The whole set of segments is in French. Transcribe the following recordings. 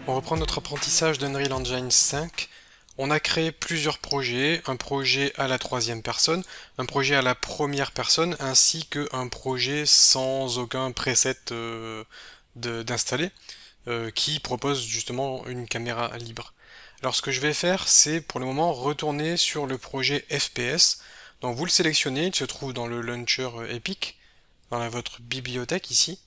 On reprend notre apprentissage d'Unreal Engine 5. On a créé plusieurs projets, un projet à la troisième personne, un projet à la première personne, ainsi qu'un projet sans aucun preset d'installer, qui propose justement une caméra libre. Alors ce que je vais faire, c'est pour le moment retourner sur le projet FPS. Donc vous le sélectionnez, il se trouve dans le launcher Epic, dans votre bibliothèque ici.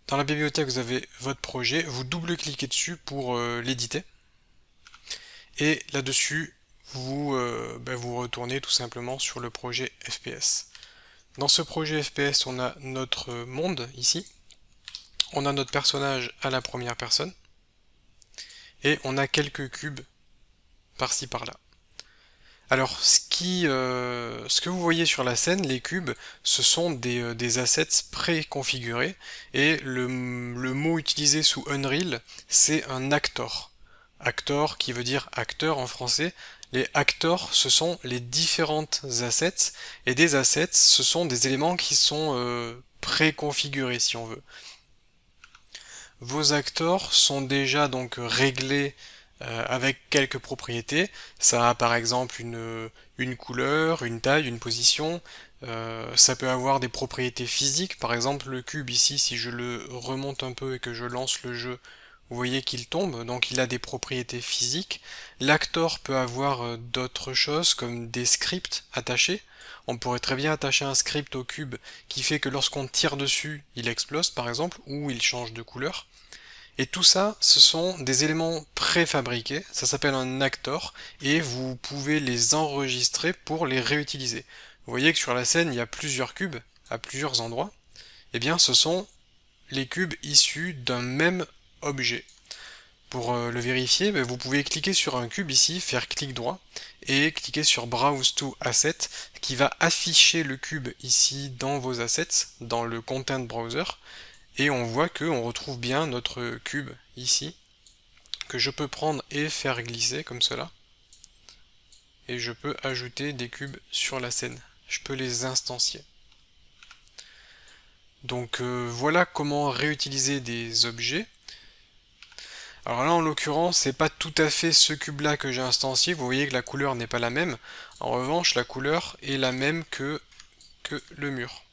Dans la bibliothèque, vous avez votre projet, vous double-cliquez dessus pour l'éditer. Et là-dessus, vous retournez tout simplement sur le projet FPS. Dans ce projet FPS, on a notre monde ici. On a notre personnage à la première personne. Et on a quelques cubes par-ci par-là. Alors, ce que vous voyez sur la scène, les cubes, ce sont des assets préconfigurés, et le mot utilisé sous Unreal, c'est un actor. Actor qui veut dire acteur en français. Les actors, ce sont les différentes assets, et des assets, ce sont des éléments qui sont préconfigurés, si on veut. Vos actors sont déjà donc réglés avec quelques propriétés. Ça a par exemple une couleur, une taille, une position. Ça peut avoir des propriétés physiques. Par exemple, le cube ici, si je le remonte un peu et que je lance le jeu, vous voyez qu'il tombe, donc il a des propriétés physiques. L'actor peut avoir d'autres choses comme des scripts attachés. On pourrait très bien attacher un script au cube qui fait que lorsqu'on tire dessus, il explose par exemple, ou il change de couleur. Et tout ça, ce sont des éléments préfabriqués, ça s'appelle un actor, et vous pouvez les enregistrer pour les réutiliser. Vous voyez que sur la scène, il y a plusieurs cubes, à plusieurs endroits. Eh bien, ce sont les cubes issus d'un même objet. Pour le vérifier, vous pouvez cliquer sur un cube ici, faire clic droit, et cliquer sur Browse to Asset, qui va afficher le cube ici dans vos assets, dans le Content Browser, et on voit qu'on retrouve bien notre cube ici, que je peux prendre et faire glisser comme cela, et je peux ajouter des cubes sur la scène. Je peux les instancier. Donc voilà comment réutiliser des objets. Alors là en l'occurrence c'est pas tout à fait ce cube là que j'ai instancié, vous voyez que la couleur n'est pas la même. En revanche la couleur est la même que le mur.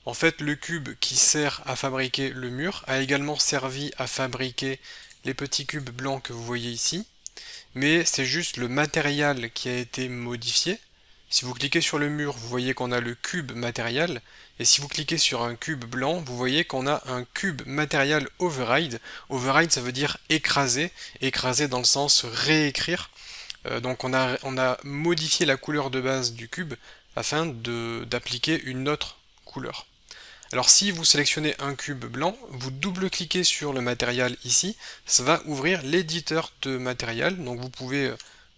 En fait le cube qui sert à fabriquer le mur a également servi à fabriquer les petits cubes blancs que vous voyez ici, mais c'est juste le matériel qui a été modifié. Si vous cliquez sur le mur, vous voyez qu'on a le cube matériel, et si vous cliquez sur un cube blanc, vous voyez qu'on a un cube matériel override. Override, ça veut dire écraser, écraser dans le sens réécrire. Donc on a modifié la couleur de base du cube afin d'appliquer une autre couleur. Alors si vous sélectionnez un cube blanc, vous double-cliquez sur le matériel ici, ça va ouvrir l'éditeur de matériel, donc vous pouvez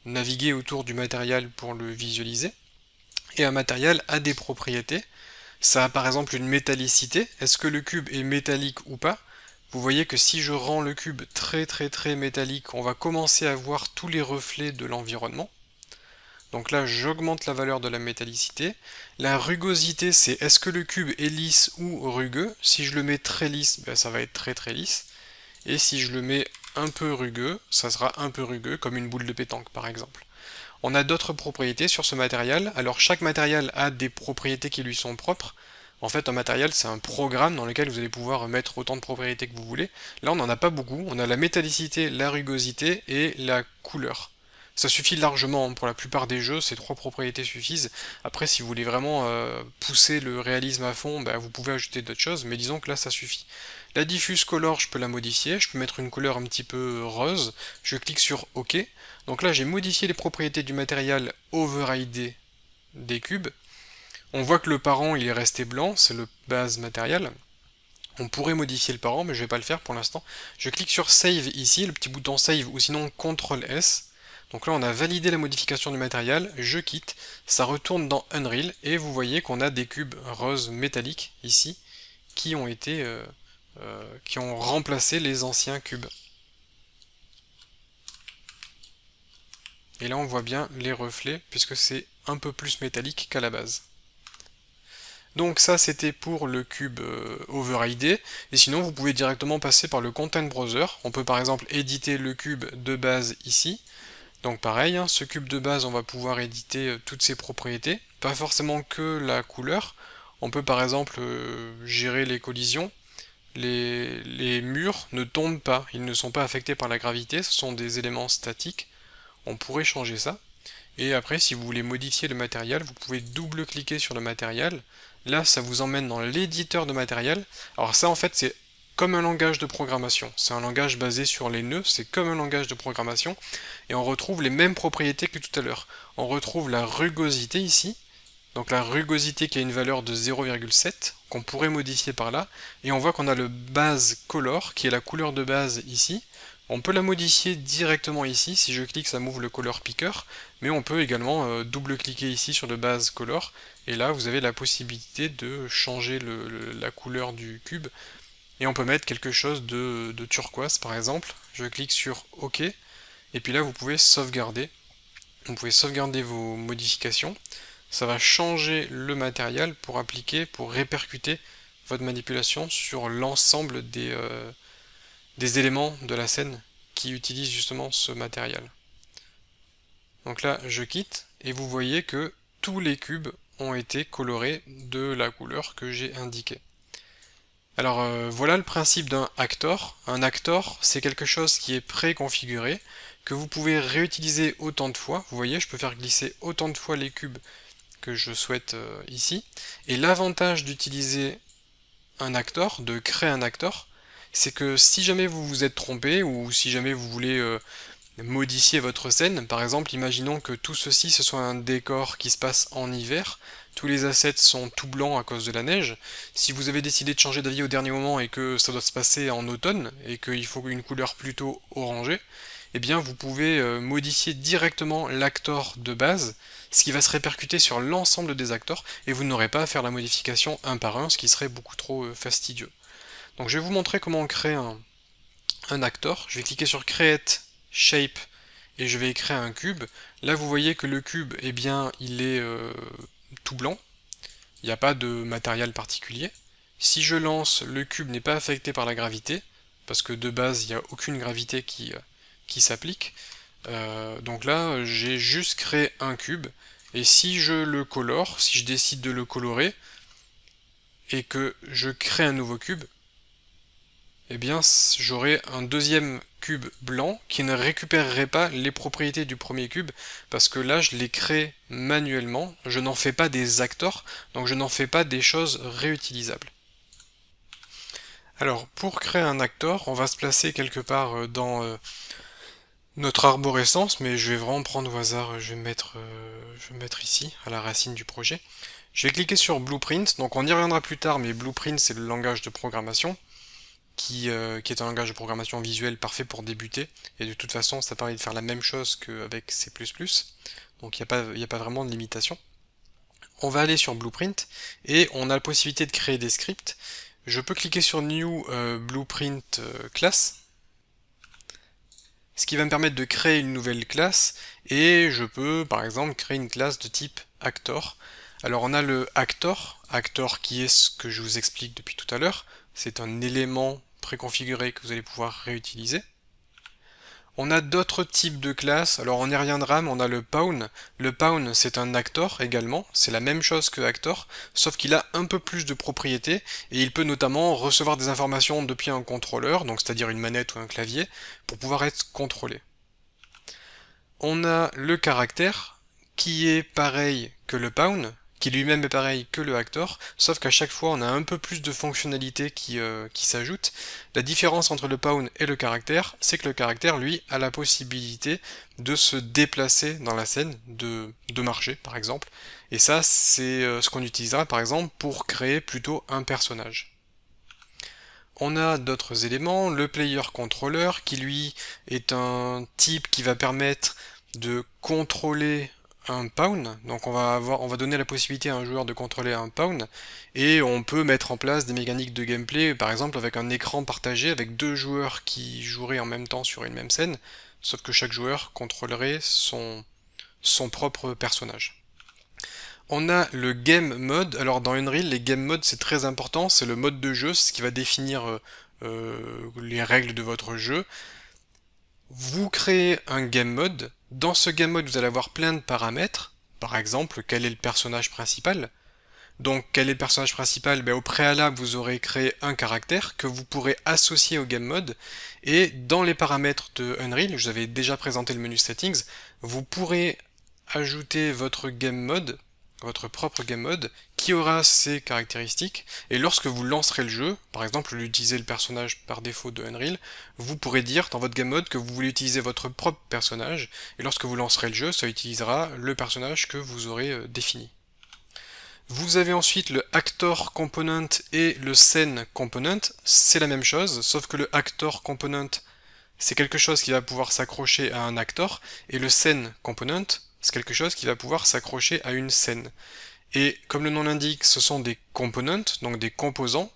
naviguer autour du matériel pour le visualiser. Et un matériel a des propriétés. Ça a par exemple une métallicité. Est-ce que le cube est métallique ou pas? Vous voyez que si je rends le cube très métallique, on va commencer à voir tous les reflets de l'environnement. Donc là, j'augmente la valeur de la métallicité. La rugosité, c'est est-ce que le cube est lisse ou rugueux? Si je le mets très lisse, ça va être très lisse. Et si je le mets un peu rugueux, ça sera un peu rugueux, comme une boule de pétanque par exemple. On a d'autres propriétés sur ce matériel. Alors chaque matériel a des propriétés qui lui sont propres. En fait, un matériel, c'est un programme dans lequel vous allez pouvoir mettre autant de propriétés que vous voulez. Là, on n'en a pas beaucoup. On a la métallicité, la rugosité et la couleur. Ça suffit largement pour la plupart des jeux, ces trois propriétés suffisent. Après, si vous voulez vraiment pousser le réalisme à fond, vous pouvez ajouter d'autres choses, mais disons que là, ça suffit. La diffuse color, je peux la modifier, je peux mettre une couleur un petit peu rose, je clique sur OK. Donc là, j'ai modifié les propriétés du matériel overridé des cubes. On voit que le parent, il est resté blanc, c'est le base matériel. On pourrait modifier le parent, mais je ne vais pas le faire pour l'instant. Je clique sur Save ici, le petit bouton Save, ou sinon CTRL S. Donc là, on a validé la modification du matériel, je quitte, ça retourne dans Unreal, et vous voyez qu'on a des cubes roses métalliques ici, qui ont qui ont remplacé les anciens cubes. Et là, on voit bien les reflets, puisque c'est un peu plus métallique qu'à la base. Donc ça c'était pour le cube overridé, et sinon vous pouvez directement passer par le Content Browser. On peut par exemple éditer le cube de base ici. Donc pareil, hein, ce cube de base on va pouvoir éditer toutes ses propriétés, pas forcément que la couleur. On peut par exemple gérer les collisions. Les murs ne tombent pas, ils ne sont pas affectés par la gravité, ce sont des éléments statiques. On pourrait changer ça. Et après, si vous voulez modifier le matériel, vous pouvez double-cliquer sur le matériel. Là, ça vous emmène dans l'éditeur de matériel. Alors ça, en fait, c'est comme un langage de programmation. C'est un langage basé sur les nœuds, c'est comme un langage de programmation. Et on retrouve les mêmes propriétés que tout à l'heure. On retrouve la rugosité ici. Donc la rugosité qui a une valeur de 0,7, qu'on pourrait modifier par là. Et on voit qu'on a le base color, qui est la couleur de base ici. On peut la modifier directement ici, si je clique ça m'ouvre le color picker, mais on peut également double-cliquer ici sur le base color, et là vous avez la possibilité de changer la couleur du cube, et on peut mettre quelque chose de turquoise par exemple. Je clique sur OK, et puis là vous pouvez sauvegarder vos modifications. Ça va changer le matériel pour appliquer, pour répercuter votre manipulation sur l'ensemble des éléments de la scène qui utilisent justement ce matériel. Donc là, je quitte, et vous voyez que tous les cubes ont été colorés de la couleur que j'ai indiquée. Alors voilà le principe d'un actor. Un actor, c'est quelque chose qui est préconfiguré, que vous pouvez réutiliser autant de fois. Vous voyez, je peux faire glisser autant de fois les cubes que je souhaite ici. Et l'avantage d'utiliser un actor, de créer un actor, c'est que si jamais vous vous êtes trompé, ou si jamais vous voulez modifier votre scène, par exemple, imaginons que tout ceci ce soit un décor qui se passe en hiver, tous les assets sont tout blancs à cause de la neige. Si vous avez décidé de changer d'avis au dernier moment et que ça doit se passer en automne, et qu'il faut une couleur plutôt orangée, eh bien vous pouvez modifier directement l'actor de base, ce qui va se répercuter sur l'ensemble des actors, et vous n'aurez pas à faire la modification un par un, ce qui serait beaucoup trop fastidieux. Donc je vais vous montrer comment on crée un actor. Je vais cliquer sur Create Shape et je vais créer un cube. Là vous voyez que le cube, eh bien, il est tout blanc. Il n'y a pas de matériel particulier. Si je lance, le cube n'est pas affecté par la gravité, parce que de base, il n'y a aucune gravité qui s'applique. Donc là, j'ai juste créé un cube. Et si je le colore, si je décide de le colorer, et que je crée un nouveau cube, eh bien j'aurai un deuxième cube blanc qui ne récupérerait pas les propriétés du premier cube, parce que là je les crée manuellement, je n'en fais pas des actors, donc je n'en fais pas des choses réutilisables. Alors pour créer un actor, on va se placer quelque part dans notre arborescence, mais je vais vraiment prendre au hasard, je vais me mettre ici, à la racine du projet. Je vais cliquer sur Blueprint, donc on y reviendra plus tard, mais Blueprint c'est le langage de programmation. Qui est un langage de programmation visuelle parfait pour débuter, et de toute façon ça permet de faire la même chose qu'avec C++, donc il n'y a pas vraiment de limitation. On va aller sur Blueprint, et on a la possibilité de créer des scripts. Je peux cliquer sur New Blueprint Class, ce qui va me permettre de créer une nouvelle classe, et je peux par exemple créer une classe de type Actor. Alors on a le Actor qui est ce que je vous explique depuis tout à l'heure, c'est un élément préconfiguré que vous allez pouvoir réutiliser. On a d'autres types de classes, alors on y reviendra, mais on a le Pawn. Le Pawn c'est un Actor également, c'est la même chose que Actor, sauf qu'il a un peu plus de propriétés, et il peut notamment recevoir des informations depuis un contrôleur, donc c'est-à-dire une manette ou un clavier, pour pouvoir être contrôlé. On a le caractère, qui est pareil que le Pawn, qui lui-même est pareil que le Actor, sauf qu'à chaque fois on a un peu plus de fonctionnalités qui s'ajoutent. La différence entre le Pawn et le caractère, c'est que le caractère, lui, a la possibilité de se déplacer dans la scène, de marcher par exemple, et ça c'est ce qu'on utilisera par exemple pour créer plutôt un personnage. On a d'autres éléments, le player controller qui lui est un type qui va permettre de contrôler un pawn, donc on va donner la possibilité à un joueur de contrôler un pawn, et on peut mettre en place des mécaniques de gameplay, par exemple avec un écran partagé avec deux joueurs qui joueraient en même temps sur une même scène, sauf que chaque joueur contrôlerait son propre personnage. On a le Game Mode. Alors dans Unreal, les Game Modes c'est très important, c'est le mode de jeu, c'est ce qui va définir les règles de votre jeu. Vous créez un Game Mode. Dans ce Game Mode, vous allez avoir plein de paramètres. Par exemple, quel est le personnage principal? Donc, quel est le personnage principal? Au préalable, vous aurez créé un caractère que vous pourrez associer au game mode. Et dans les paramètres de Unreal, je vous avais déjà présenté le menu Settings, vous pourrez ajouter votre game mode, votre propre game mode, qui aura ces caractéristiques. Et lorsque vous lancerez le jeu, par exemple, l'utiliser le personnage par défaut de Unreal, vous pourrez dire dans votre game mode que vous voulez utiliser votre propre personnage. Et lorsque vous lancerez le jeu, ça utilisera le personnage que vous aurez défini. Vous avez ensuite le Actor Component et le Scene Component, c'est la même chose, sauf que le Actor Component, c'est quelque chose qui va pouvoir s'accrocher à un actor, et le Scene Component, c'est quelque chose qui va pouvoir s'accrocher à une scène. Et comme le nom l'indique, ce sont des components, donc des composants.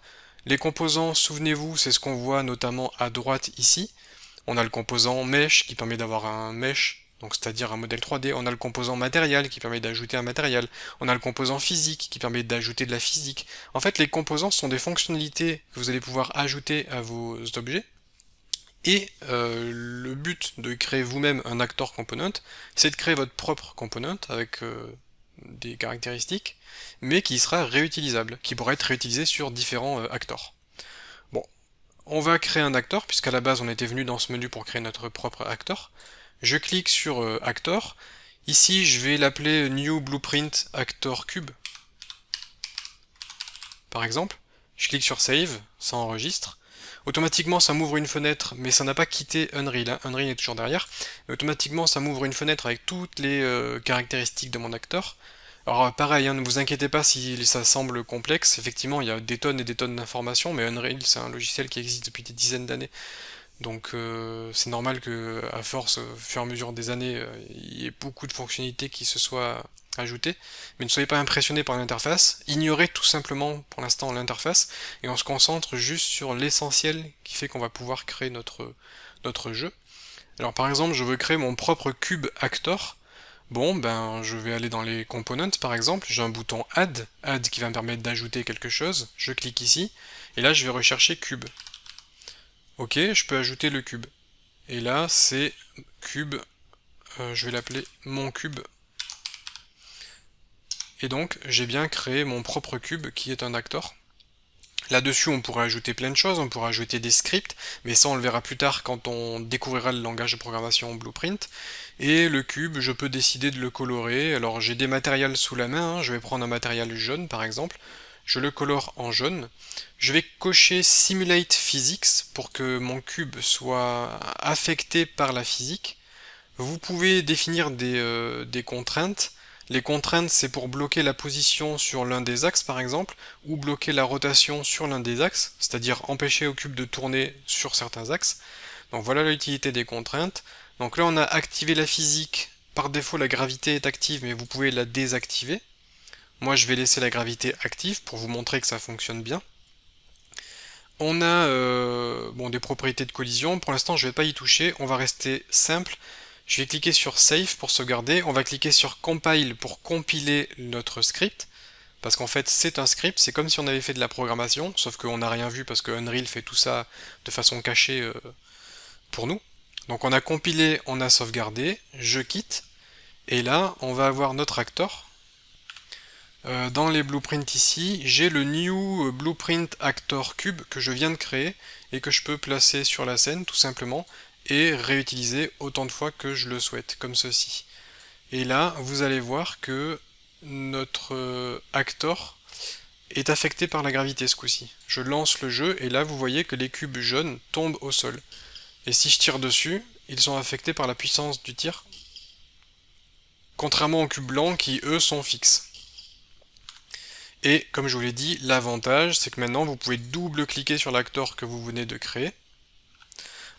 Les composants, souvenez-vous, c'est ce qu'on voit notamment à droite ici. On a le composant Mesh qui permet d'avoir un Mesh, donc c'est-à-dire un modèle 3D. On a le composant matériel qui permet d'ajouter un matériel. On a le composant physique qui permet d'ajouter de la physique. En fait, les composants sont des fonctionnalités que vous allez pouvoir ajouter à vos objets. Et le but de créer vous-même un actor component, c'est de créer votre propre component avec des caractéristiques, mais qui sera réutilisable, qui pourra être réutilisé sur différents actors. Bon, on va créer un actor, puisqu'à la base on était venu dans ce menu pour créer notre propre actor. Je clique sur actor. Ici, je vais l'appeler New Blueprint Actor Cube. Par exemple, je clique sur Save, ça enregistre. Automatiquement, ça m'ouvre une fenêtre, mais ça n'a pas quitté Unreal. Hein. Unreal est toujours derrière. Mais automatiquement, ça m'ouvre une fenêtre avec toutes les caractéristiques de mon acteur. Alors pareil, hein, ne vous inquiétez pas si ça semble complexe. Effectivement, il y a des tonnes et des tonnes d'informations, mais Unreal, c'est un logiciel qui existe depuis des dizaines d'années. Donc c'est normal que à force, au fur et à mesure des années, il y ait beaucoup de fonctionnalités qui se soient ajoutées. Mais ne soyez pas impressionnés par l'interface. Ignorez tout simplement pour l'instant l'interface et on se concentre juste sur l'essentiel qui fait qu'on va pouvoir créer notre jeu. Alors par exemple, je veux créer mon propre cube actor. Bon, ben je vais aller dans les components par exemple, j'ai un bouton add qui va me permettre d'ajouter quelque chose. Je clique ici et là je vais rechercher cube. Ok, je peux ajouter le cube. Et là, c'est cube, je vais l'appeler mon cube. Et donc, j'ai bien créé mon propre cube qui est un actor. Là-dessus, on pourrait ajouter plein de choses, on pourrait ajouter des scripts, mais ça, on le verra plus tard quand on découvrira le langage de programmation Blueprint. Et le cube, je peux décider de le colorer. Alors, j'ai des matériels sous la main, hein. Je vais prendre un matériel jaune, par exemple. Je le colore en jaune. Je vais cocher Simulate Physics pour que mon cube soit affecté par la physique. Vous pouvez définir des contraintes. Les contraintes, c'est pour bloquer la position sur l'un des axes, par exemple, ou bloquer la rotation sur l'un des axes, c'est-à-dire empêcher au cube de tourner sur certains axes. Donc voilà l'utilité des contraintes. Donc là, on a activé la physique. Par défaut, la gravité est active, mais vous pouvez la désactiver. Moi, je vais laisser la gravité active pour vous montrer que ça fonctionne bien. On a des propriétés de collision. Pour l'instant, je ne vais pas y toucher. On va rester simple. Je vais cliquer sur Save pour sauvegarder. On va cliquer sur Compile pour compiler notre script. Parce qu'en fait, c'est un script. C'est comme si on avait fait de la programmation. Sauf qu'on n'a rien vu parce que Unreal fait tout ça de façon cachée pour nous. Donc on a compilé, on a sauvegardé. Je quitte. Et là, on va avoir notre actor. Dans les blueprints ici, j'ai le New Blueprint Actor Cube que je viens de créer et que je peux placer sur la scène tout simplement et réutiliser autant de fois que je le souhaite, comme ceci. Et là, vous allez voir que notre actor est affecté par la gravité ce coup-ci. Je lance le jeu et là vous voyez que les cubes jaunes tombent au sol. Et si je tire dessus, ils sont affectés par la puissance du tir. Contrairement aux cubes blancs qui eux sont fixes. Et comme je vous l'ai dit, l'avantage c'est que maintenant vous pouvez double-cliquer sur l'actor que vous venez de créer.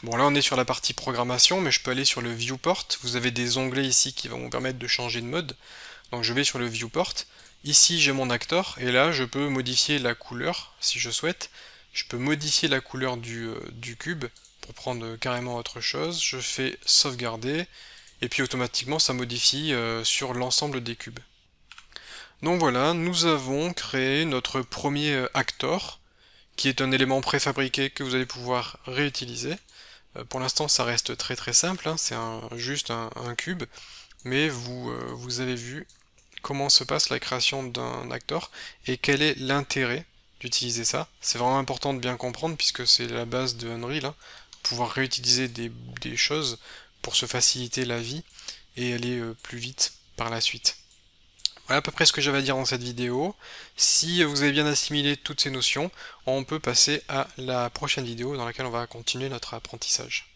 Bon là on est sur la partie programmation, mais je peux aller sur le viewport. Vous avez des onglets ici qui vont vous permettre de changer de mode. Donc je vais sur le viewport. Ici j'ai mon actor, et là je peux modifier la couleur si je souhaite. Je peux modifier la couleur du cube pour prendre carrément autre chose. Je fais sauvegarder, et puis automatiquement ça modifie sur l'ensemble des cubes. Donc voilà, nous avons créé notre premier actor, qui est un élément préfabriqué que vous allez pouvoir réutiliser. Pour l'instant, ça reste très très simple, hein, c'est juste un cube, mais vous avez vu comment se passe la création d'un actor et quel est l'intérêt d'utiliser ça. C'est vraiment important de bien comprendre puisque c'est la base de Unreal, hein, pouvoir réutiliser des choses pour se faciliter la vie et aller plus vite par la suite. Voilà à peu près ce que j'avais à dire dans cette vidéo. Si vous avez bien assimilé toutes ces notions, on peut passer à la prochaine vidéo dans laquelle on va continuer notre apprentissage.